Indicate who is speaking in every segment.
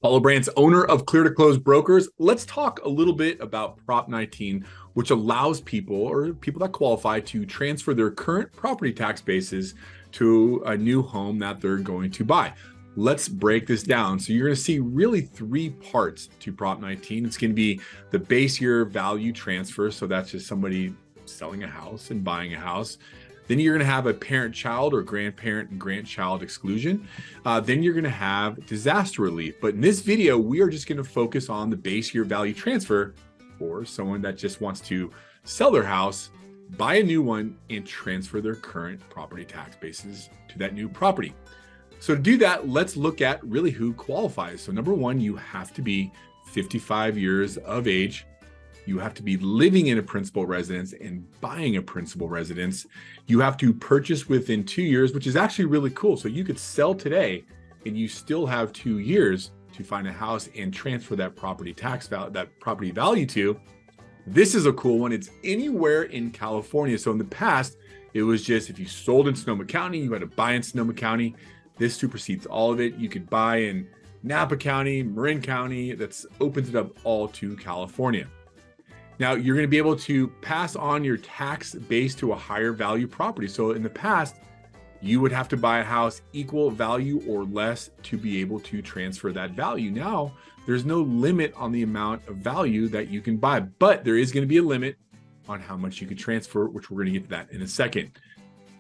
Speaker 1: Paulo Brantz, owner of Clear to Close Brokers. Let's talk a little bit about Prop 19, which allows people or people that qualify to transfer their current property tax bases to a new home that they're going to buy. Let's break this down. So you're going to see really three parts to Prop 19. It's going to be the base year value transfer. So that's just somebody selling a house and buying a house. Then you're going to have a parent-child or grandparent and grandchild exclusion. Then you're going to have disaster relief. But in this video, we are just going to focus on the base year value transfer for someone that just wants to sell their house, buy a new one, and transfer their current property tax bases to that new property. So to do that, let's look at really who qualifies. So number one, you have to be 55 years of age. You have to be living in a principal residence and buying a principal residence. You have to purchase within 2 years, which is actually really cool. So you could sell today and you still have 2 years to find a house and transfer that property tax value, that property value to. This is a cool one. It's anywhere in California. So in the past, it was just if you sold in Sonoma County, you had to buy in Sonoma County. This supersedes all of it. You could buy in Napa County, Marin County. That opens it up all to California. Now, you're going to be able to pass on your tax base to a higher value property. So in the past, you would have to buy a house equal value or less to be able to transfer that value. Now, there's no limit on the amount of value that you can buy, but there is going to be a limit on how much you can transfer, which we're going to get to that in a second.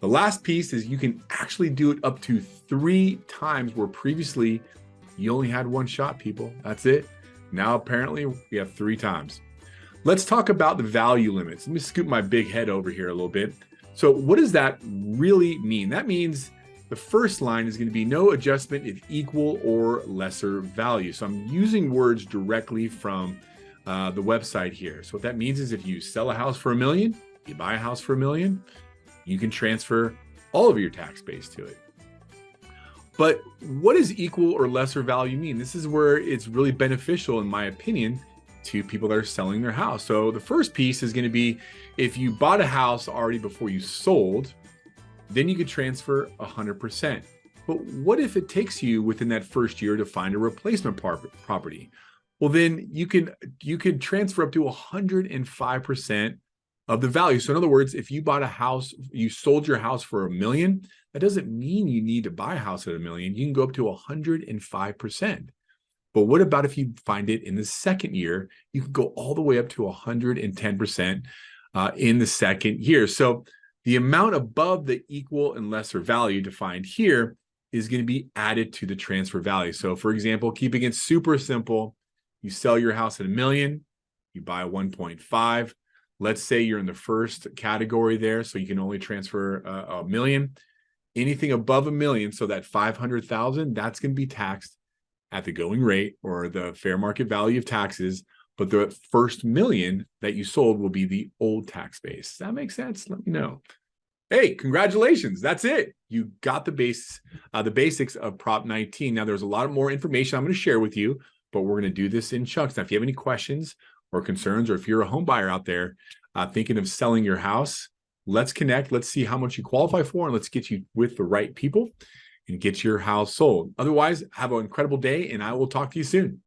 Speaker 1: The last piece is you can actually do it up to 3 times where previously you only had one shot, people. That's it. Now, apparently, we have 3 times. Let's talk about the value limits. Let me scoop my big head over here a little bit. So what does that really mean? That means the first line is going to be no adjustment if equal or lesser value. So I'm using words directly from the website here. So what that means is if you sell a house for $1 million, you buy a house for $1 million, you can transfer all of your tax base to it. But what does equal or lesser value mean? This is where it's really beneficial, in my opinion, to people that are selling their house. So the first piece is going to be if you bought a house already before you sold, then you could transfer 100%. But what if it takes you within that first year to find a replacement property? Well, then you could transfer up to 105% of the value. So in other words, if you bought a house, you sold your house for $1 million, that doesn't mean you need to buy a house at $1 million. You can go up to 105%. But what about if you find it in the second year? You can go all the way up to 110% in the second year. So the amount above the equal and lesser value defined here is going to be added to the transfer value. So for example, keeping it super simple, you sell your house at $1 million, you buy 1.5. Let's say you're in the first category there, so you can only transfer $1 million. Anything above $1 million, so that $500,000, that's going to be taxed at the going rate or the fair market value of taxes, but the first $1 million that you sold will be the old tax base. Does that make sense? Let me know. Hey, congratulations. That's it. You got the basics of Prop 19. Now, there's a lot more information I'm going to share with you, but we're going to do this in chunks. Now, if you have any questions or concerns, or if you're a home buyer out there thinking of selling your house, let's connect. Let's see how much you qualify for, and let's get you with the right people and get your house sold. Otherwise, have an incredible day, and I will talk to you soon.